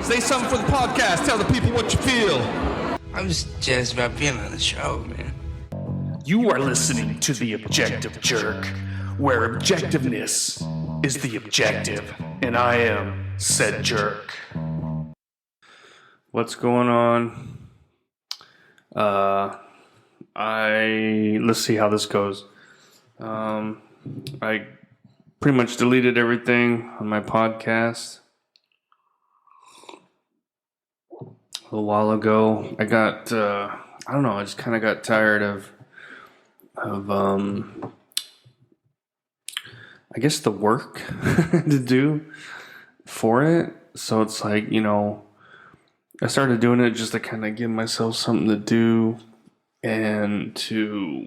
Say something for the podcast. Tell the people what you feel. I'm just jazzed about being on the show, man. You are listening to The Objective Jerk, where objectiveness is the objective, and I am said jerk. What's going on? Let's see how this goes. I pretty much deleted everything on my podcast a little while ago. I got, I don't know, I just kind of got tired of I guess the work to do for it. So it's like, I started doing it just to kind of give myself something to do and to,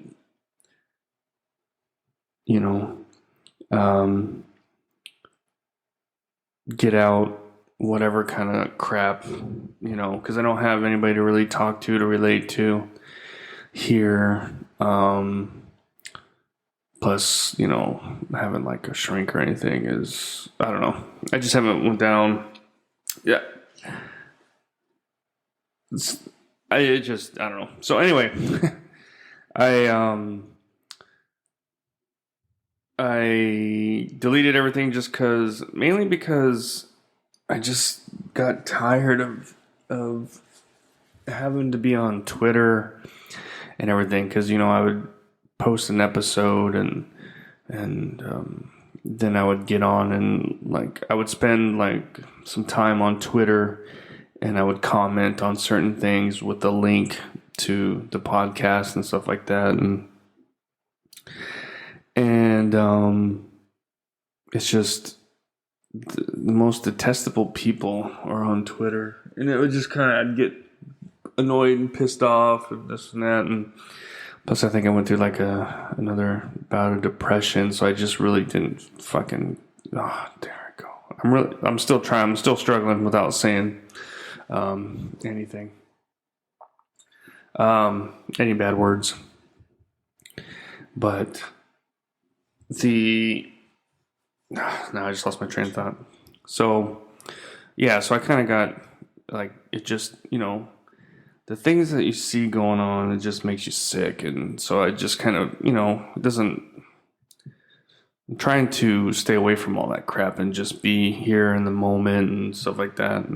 get out whatever kind of crap, because I don't have anybody to really talk to relate to here. Plus, having like a shrink or anything is, I don't know. I just haven't went down. Yeah. I don't know. So anyway, I deleted everything mainly because I just got tired of having to be on Twitter and everything. Cause I would post an episode and then I would get on and I would spend some time on Twitter and I would comment on certain things with the link to the podcast and stuff like that. And it's just the most detestable people are on Twitter. And it would just I'd get annoyed and pissed off and this and that. And plus I think I went through another bout of depression. So I just really didn't there I go. I'm still trying. I'm still struggling without saying anything. Any bad words. But now I just lost my train of thought. So, yeah, so I kind of got, it just, the things that you see going on, it just makes you sick. And so I just kind of, it doesn't, I'm trying to stay away from all that crap and just be here in the moment and stuff like that.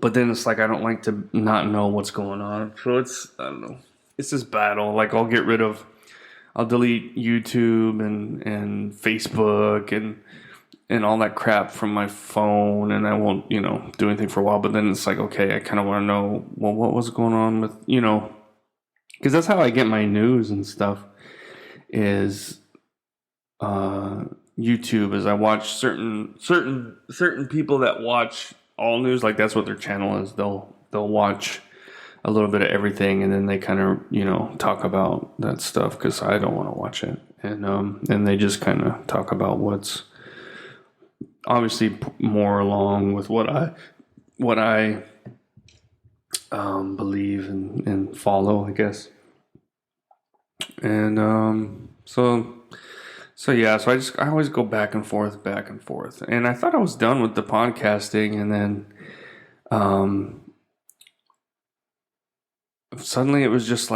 But then it's I don't like to not know what's going on. So I don't know. It's this battle. I'll delete YouTube and Facebook and all that crap from my phone, and I won't, do anything for a while. But then it's okay, I kind of want to know, well, what was going on with, because that's how I get my news and stuff is YouTube. Is I watch certain people that watch all news, that's what their channel is. They'll watch a little bit of everything, and then they kind of talk about that stuff because I don't want to watch it, and they just kind of talk about what's obviously more along with what I believe and follow, I guess. And so yeah, so I always go back and forth, and I thought I was done with the podcasting, and then suddenly it was just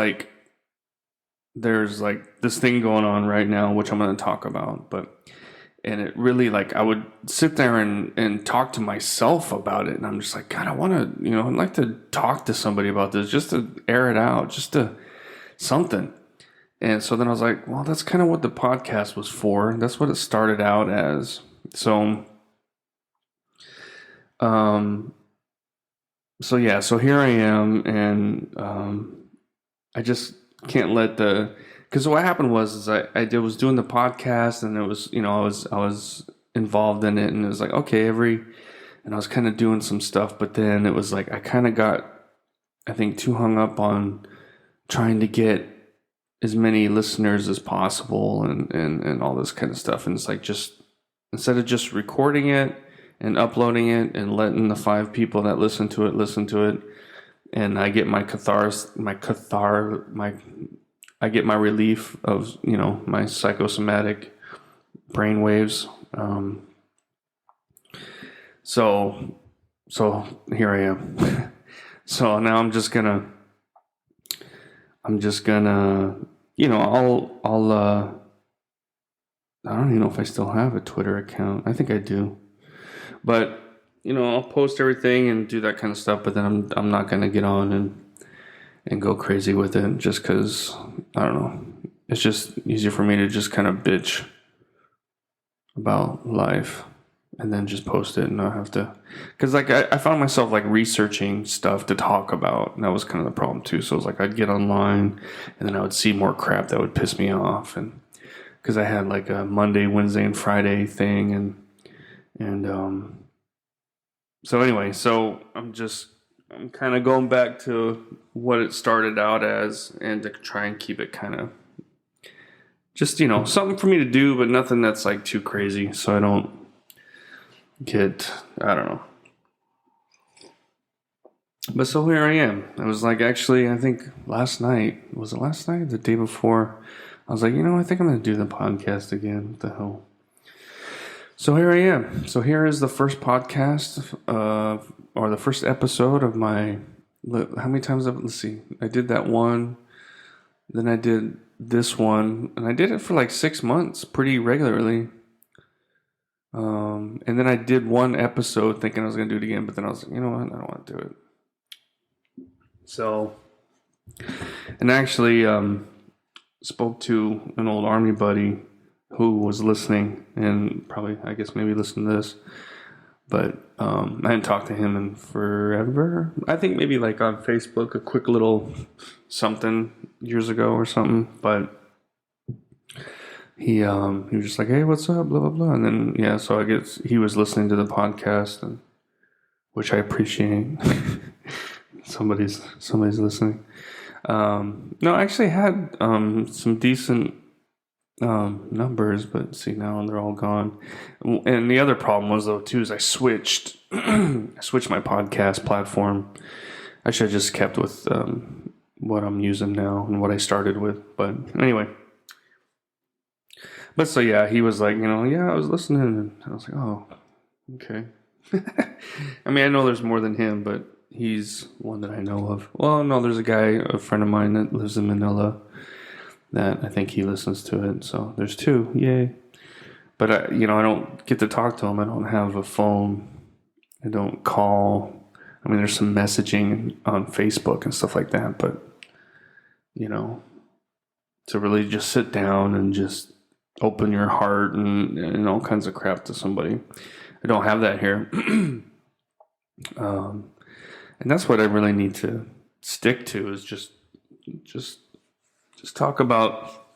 there's this thing going on right now, which I'm going to talk about, and it really I would sit there and talk to myself about it, and I'm just God, I want to, I'd like to talk to somebody about this, just to air it out, just to something. And so then I was well, that's kind of what the podcast was for. That's what it started out as. So, so yeah, so here I am, and I just can't let because what happened was I was doing the podcast, and it was, I was involved in it, and it was okay, and I was kind of doing some stuff, but then it was I kind of got, I think, too hung up on trying to get as many listeners as possible and all this kind of stuff. And it's just, instead of just recording it and uploading it and letting the 5 people that listen to it, and I get my I get my relief of, my psychosomatic brain waves. So here I am. So now I'm just gonna, I'll I don't even know if I still have a Twitter account. I think I do. But, I'll post everything and do that kind of stuff, but then I'm not going to get on and go crazy with it just because, I don't know. It's just easier for me to just kind of bitch about life and then just post it and not have to. Because, I found myself, researching stuff to talk about, and that was kind of the problem, too. So it was I'd get online, and then I would see more crap that would piss me off, and because I had a Monday, Wednesday, and Friday thing, and so anyway, I'm kind of going back to what it started out as, and to try and keep it kind of just something for me to do, but nothing that's too crazy, so I don't get, I don't know. But so here I am. I was actually, I think last night, was it last night? The day before. I was I think I'm going to do the podcast again. What the hell? So here I am. So here is the first podcast, or the first episode of my, how many times let's see. I did that one, then I did this one, and I did it for 6 months pretty regularly. And then I did one episode thinking I was going to do it again, but then I was you know what? I don't want to do it. So, and actually, spoke to an old army buddy who was listening and probably, I guess, maybe listened to this, but I hadn't talked to him in forever. I think maybe on Facebook, a quick little something years ago or something, but he was just hey, what's up, blah, blah, blah. And then, so I guess he was listening to the podcast, and which I appreciate. Somebody's listening. No, I actually had some decent numbers, but see, now they're all gone. And the other problem was, though, too, is I switched my podcast platform. I should have just kept with what I'm using now and what I started with. But anyway. But so, yeah, he was I was listening, and I was oh, okay. I mean, I know there's more than him, but he's one that I know of. Well, no, there's a friend of mine that lives in Manila that I think he listens to it. So there's two, yay. But I don't get to talk to him. I don't have a phone. I don't call. I mean, there's some messaging on Facebook and stuff like that. But to really just sit down and just open your heart and all kinds of crap to somebody, I don't have that here. And that's what I really need to stick to, is just talk about,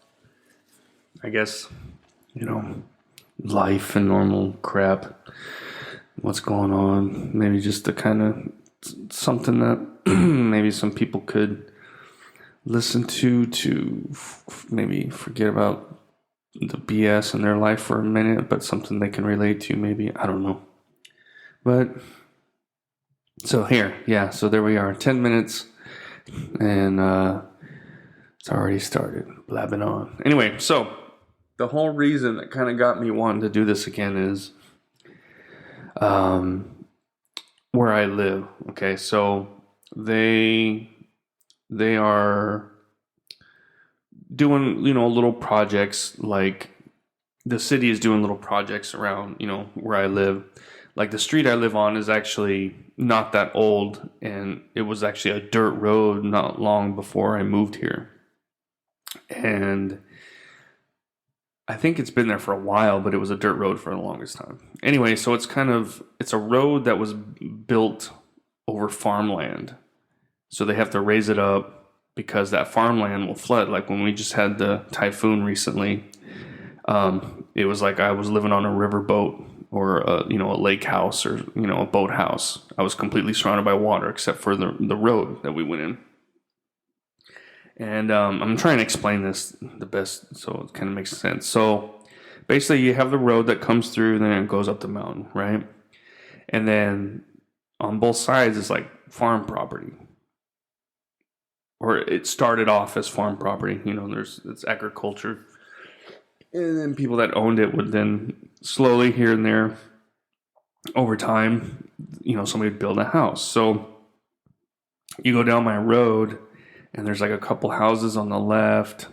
I guess, life and normal crap, what's going on. Maybe just to kind of something that maybe some people could listen to maybe forget about the BS in their life for a minute, but something they can relate to, maybe. I don't know. But so so there we are, 10 minutes, and it's already started blabbing on. Anyway, so the whole reason that kind of got me wanting to do this again is where I live. Okay, so they are doing little projects, the city is doing little projects around where I live. The street I live on is actually not that old, and it was actually a dirt road not long before I moved here. And I think it's been there for a while, but it was a dirt road for the longest time. Anyway, so it's a road that was built over farmland. So they have to raise it up because that farmland will flood. Like when we just had the typhoon recently, it was I was living on a riverboat, or a lake house, or a boat house. I was completely surrounded by water except for the road that we went in. And I'm trying to explain this the best so it kind of makes sense. So basically, you have the road that comes through, and then it goes up the mountain, right? And then on both sides is farm property, or it started off as farm property. It's agriculture. And then people that owned it would then slowly here and there over time, somebody would build a house. So you go down my road and there's like a couple houses on the left,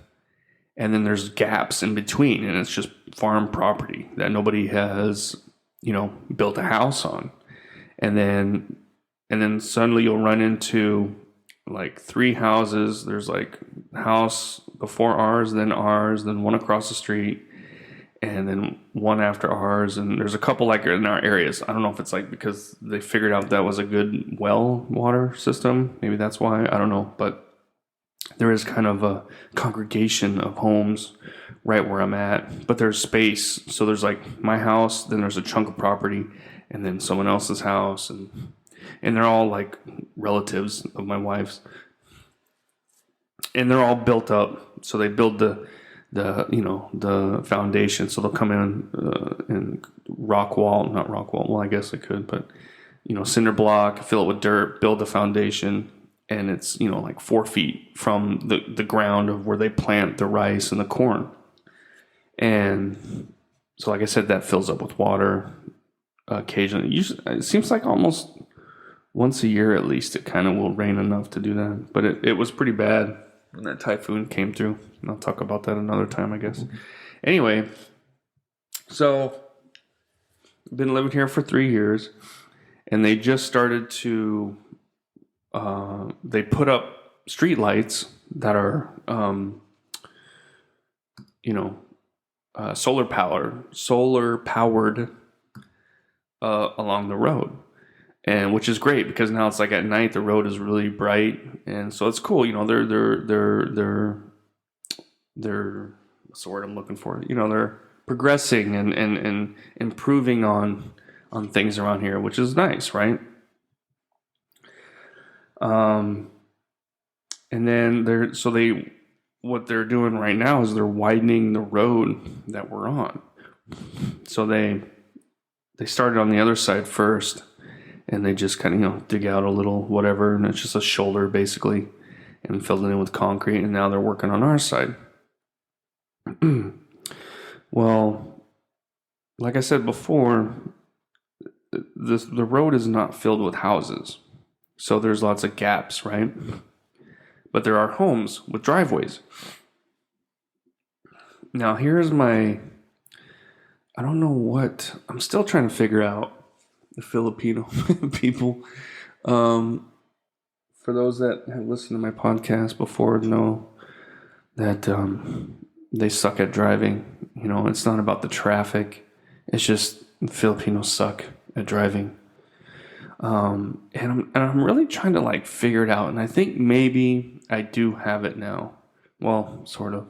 and then there's gaps in between, and it's just farm property that nobody has, built a house on. And then suddenly you'll run into like 3 houses. There's like house before ours, then one across the street, and then one after ours. And there's a couple like in our areas. I don't know if it's like because they figured out that was a good well water system. Maybe that's why. I don't know. But there is kind of a congregation of homes right where I'm at. But there's space. So there's like my house, then there's a chunk of property, and then someone else's house. And they're all like relatives of my wife's. And they're all built up. So they build the foundation. So they'll come in and not rock wall. Well, I guess they could, but cinder block, fill it with dirt, build the foundation, and it's like 4 feet from the ground of where they plant the rice and the corn. And so, like I said, that fills up with water occasionally. Usually, it seems like almost once a year at least it kind of will rain enough to do that. But it was pretty bad when that typhoon came through. And I'll talk about that another time, I guess. Anyway, so I've been living here for 3 years, and they just started to they put up street lights that are solar powered along the road. And which is great because now it's like at night the road is really bright, and so it's cool. They're what's the word I'm looking for? They're progressing and improving on things around here, which is nice, right? And then what they're doing right now is they're widening the road that we're on. So they started on the other side first. And they just kind of, dig out a little whatever, and it's just a shoulder basically, and filled it in with concrete. And now they're working on our side. Well, like I said before, the road is not filled with houses, so there's lots of gaps, right? But there are homes with driveways. Now here's I don't know what I'm still trying to figure out. The Filipino people. For those that have listened to my podcast before, know that they suck at driving. It's not about the traffic. It's just Filipinos suck at driving. And I'm really trying to like figure it out. And I think maybe I do have it now. Well, sort of.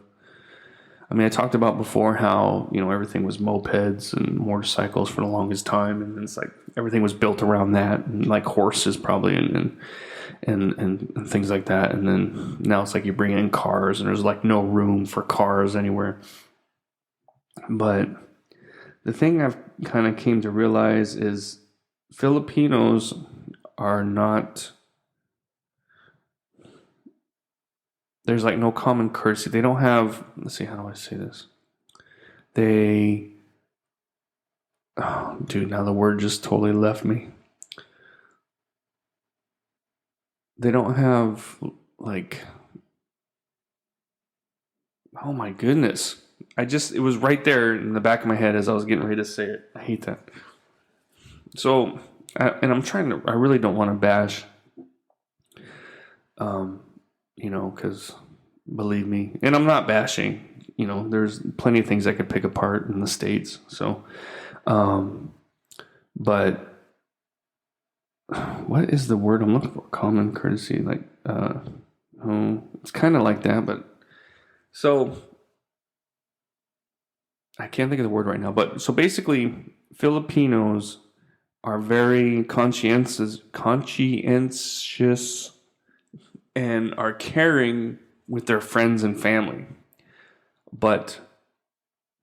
I mean, I talked about before how, everything was mopeds and motorcycles for the longest time. And it's like everything was built around that, and like horses probably and things like that. And then now it's like you bring in cars and there's like no room for cars anywhere. But the thing I've kind of came to realize is Filipinos are not... There's like no common courtesy. They don't have, let's see, how do I say this? Now the word just totally left me. They don't have like, oh my goodness. It was right there in the back of my head as I was getting ready to say it. I hate that. So, I really don't want to bash, because believe me, and I'm not bashing, there's plenty of things I could pick apart in the States. So, but what is the word I'm looking for? Common courtesy, like, it's kind of like that, but so I can't think of the word right now, but so basically Filipinos are very conscientious and are caring with their friends and family. But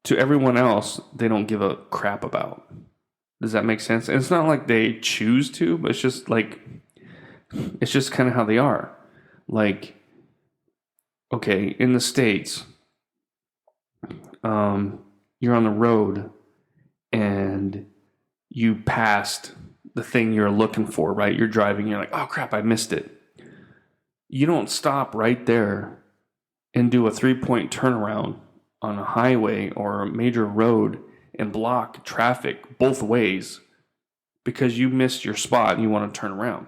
to everyone else, they don't give a crap about. Does that make sense? And it's not like they choose to, but it's just kind of how they are. Like, okay, in the States, you're on the road and you passed the thing you're looking for, right? You're driving, you're like, oh crap, I missed it. You don't stop right there and do a 3-point turnaround on a highway or a major road and block traffic both ways because you missed your spot and you want to turn around.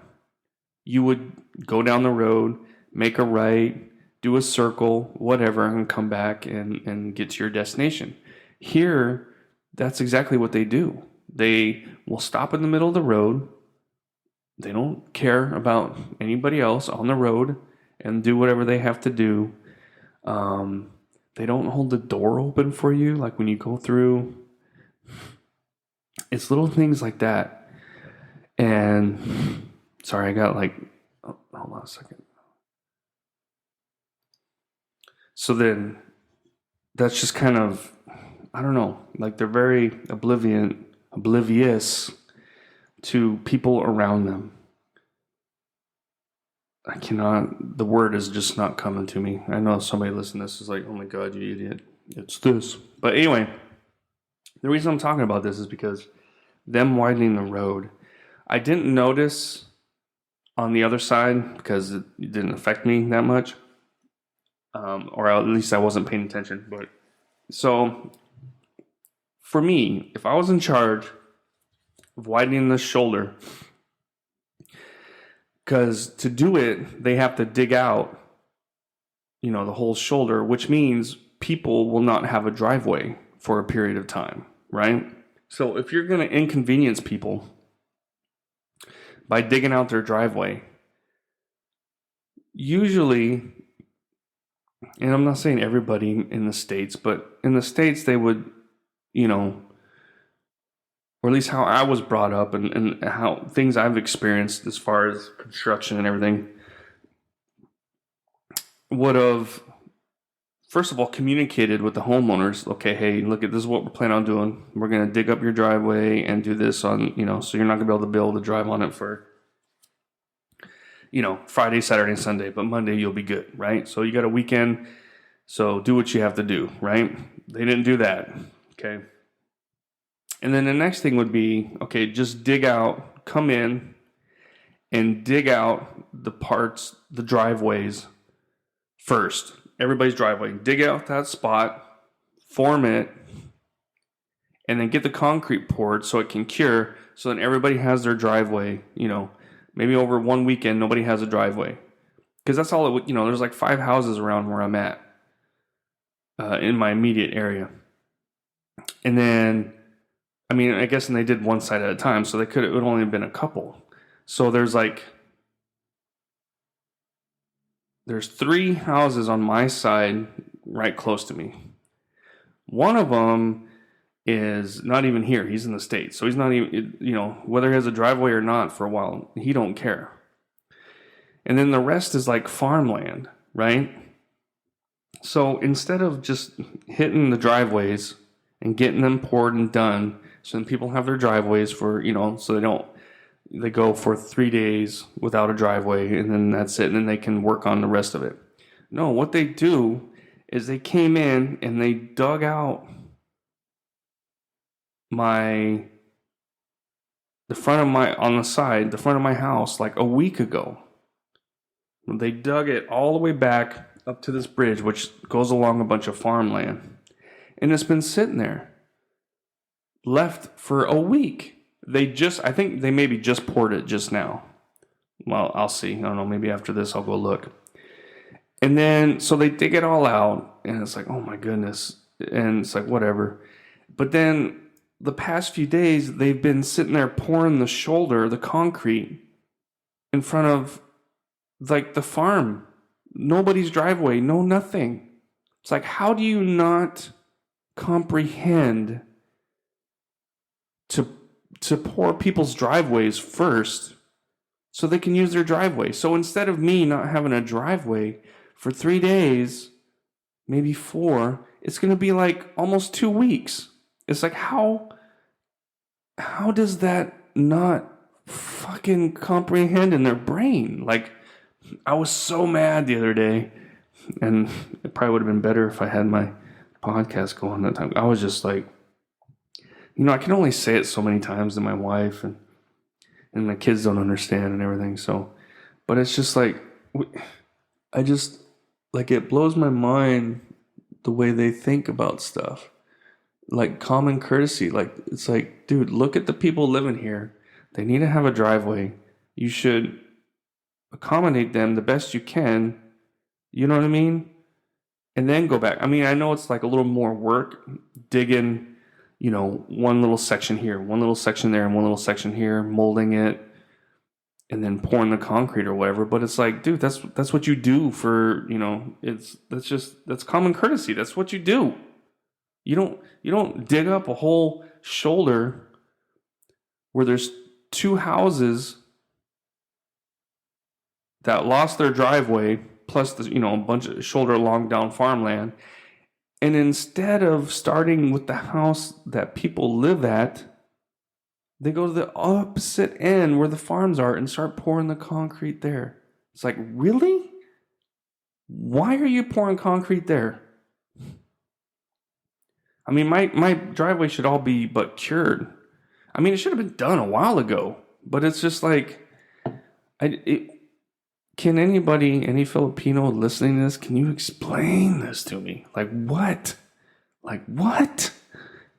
You would go down the road, make a right, do a circle, whatever, and come back and get to your destination. Here, that's exactly what they do. They will stop in the middle of the road. They don't care about anybody else on the road and do whatever they have to do. They don't hold the door open for you, like when you go through. It's little things like that. And sorry, I got hold on a second. So then that's just kind of, I don't know, like they're very oblivious to people around them. The word is just not coming to me. I know somebody listening to this is like, oh my God, you idiot. It's this. But anyway, the reason I'm talking about this is because them widening the road, I didn't notice on the other side because it didn't affect me that much. Or at least I wasn't paying attention. But so for me, if I was in charge of widening the shoulder, because to do it, they have to dig out, the whole shoulder, which means people will not have a driveway for a period of time, right? So if you're going to inconvenience people by digging out their driveway, usually, and I'm not saying everybody in the States, but in the States they would, or at least how I was brought up and how things I've experienced as far as construction and everything, would have, first of all, communicated with the homeowners, okay, hey, look, this is what we're planning on doing. We're going to dig up your driveway and do this on, so you're not going to be able to drive on it for, Friday, Saturday, and Sunday, but Monday you'll be good, right? So you got a weekend, so do what you have to do, right? They didn't do that, okay? And then the next thing would be, okay, just come in and dig out the driveways first. Everybody's driveway. Dig out that spot, form it, and then get the concrete poured so it can cure, so then everybody has their driveway, maybe over one weekend, nobody has a driveway. Because that's all it would, there's like 5 houses around where I'm at, in my immediate area. And then, I guess, and they did one side at a time, so it would only have been a couple. So there's 3 houses on my side right close to me. One of them is not even here. He's in the States. So he's not even, whether he has a driveway or not for a while, he don't care. And then the rest is like farmland, right? So instead of just hitting the driveways and getting them poured and done, so then people have their driveways for, so they go for 3 days without a driveway and then that's it. And then they can work on the rest of it. No, what they do is they came in and they dug out the front of my house like a week ago. They dug it all the way back up to this bridge, which goes along a bunch of farmland. And it's been sitting there, left for a week. I think they maybe just poured it just now. Well, I'll see. I don't know. Maybe after this, I'll go look. And then, so they dig it all out, and it's like, oh my goodness. And it's like, whatever. But then the past few days, they've been sitting there pouring the concrete in front of like the farm. Nobody's driveway, no nothing. It's like, how do you not comprehend to pour people's driveways first so they can use their driveway? So instead of me not having a driveway for 3 days, maybe 4, it's going to be like almost 2 weeks. It's like, how does that not fucking comprehend in their brain? Like, I was so mad the other day, and it probably would have been better if I had my podcast going that time. I was just like, I can only say it so many times to my wife, and my kids don't understand and everything. So, but it's just like, I just, like, it blows my mind the way they think about stuff. Like common courtesy. Like, it's like, dude, look at the people living here. They need to have a driveway. You should accommodate them the best you can. You know what I mean? And then go back. I mean, I know it's like a little more work digging, one little section here, one little section there, and one little section here, molding it, and then pouring the concrete or whatever. But it's like, dude, that's what you do for, that's common courtesy. That's what you do. You don't dig up a whole shoulder where there's two houses that lost their driveway, plus a bunch of shoulder long down farmland. And instead of starting with the house that people live at, they go to the opposite end where the farms are and start pouring the concrete there. It's like, really? Why are you pouring concrete there? I mean, my driveway should all be but cured. I mean, it should have been done a while ago. But it's just like, can anybody, any Filipino listening to this, can you explain this to me? Like, what? Like, what?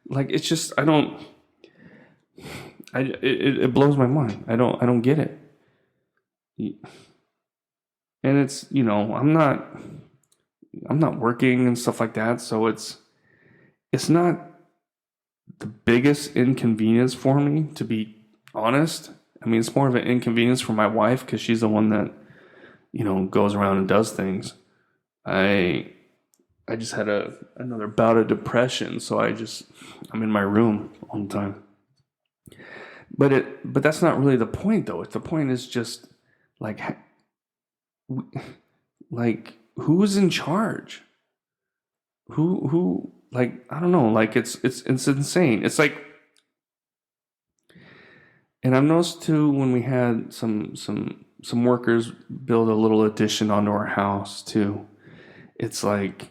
Like, it's just, it blows my mind. I don't get it. And it's, I'm not working and stuff like that. So it's not the biggest inconvenience for me, to be honest. I mean, it's more of an inconvenience for my wife because she's the one that, goes around and does things. I just had another bout of depression, so I'm in my room all the time. But that's not really the point, though. The point is just like who's in charge? Who like, I don't know. Like, it's insane. It's like, and I've noticed too when we had some workers build a little addition onto our house too. It's like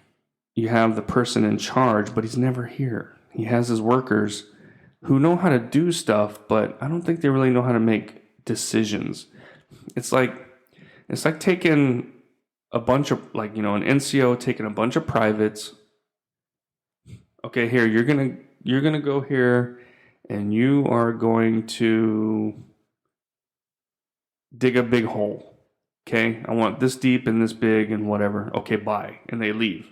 you have the person in charge, but he's never here. He has his workers who know how to do stuff, but I don't think they really know how to make decisions. It's like taking a bunch of, like, an NCO taking a bunch of privates. Okay, here, you're gonna go here and you are going to dig a big hole. Okay, I want this deep and this big and whatever. Okay, bye. And they leave.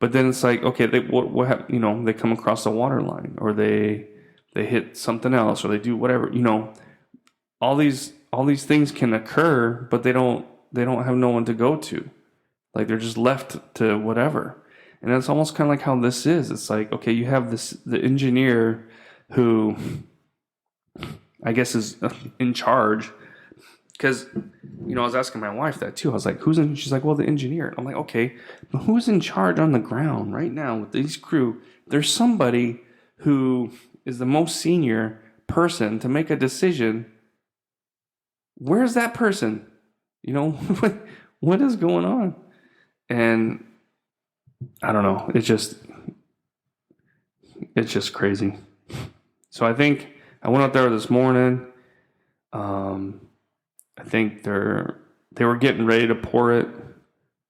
But then it's like, okay, they come across the water line, or they hit something else, or they do whatever. All these things can occur, but they don't have no one to go to. Like, they're just left to whatever. And that's almost kind of like how this is. It's like, okay, you have the engineer who I guess is in charge. Because, I was asking my wife that too. I was like, who's in? She's like, well, the engineer. I'm like, okay, but who's in charge on the ground right now with these crew? There's somebody who is the most senior person to make a decision. Where's that person? What is going on? And I don't know. It's just crazy. So I think I went out there this morning. I think they were getting ready to pour it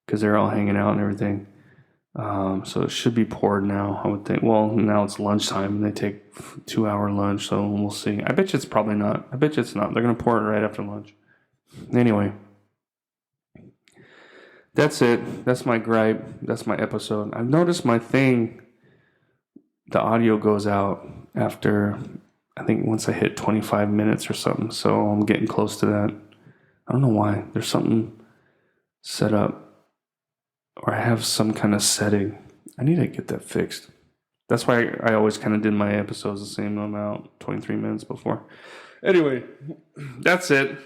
because they're all hanging out and everything. So it should be poured now, I would think. Well, now it's lunchtime and they take 2-hour lunch, so we'll see. I bet you it's probably not. I bet you it's not. They're going to pour it right after lunch. Anyway, that's it. That's my gripe. That's my episode. I've noticed my thing, the audio goes out after, I think, once I hit 25 minutes or something. So I'm getting close to that. I don't know why. There's something set up, or I have some kind of setting. I need to get that fixed. That's why I always kind of did my episodes the same amount, 23 minutes before. Anyway, that's it.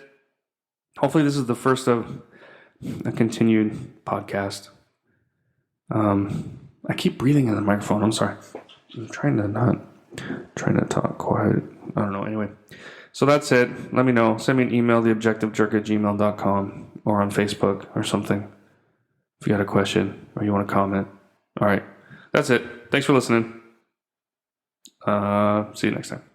Hopefully this is the first of a continued podcast. I keep breathing in the microphone. I'm sorry. I'm trying to talk quiet. I don't know. Anyway, so that's it. Let me know. Send me an email, theobjectivejerk@gmail.com, or on Facebook or something if you got a question or you want to comment. All right. That's it. Thanks for listening. See you next time.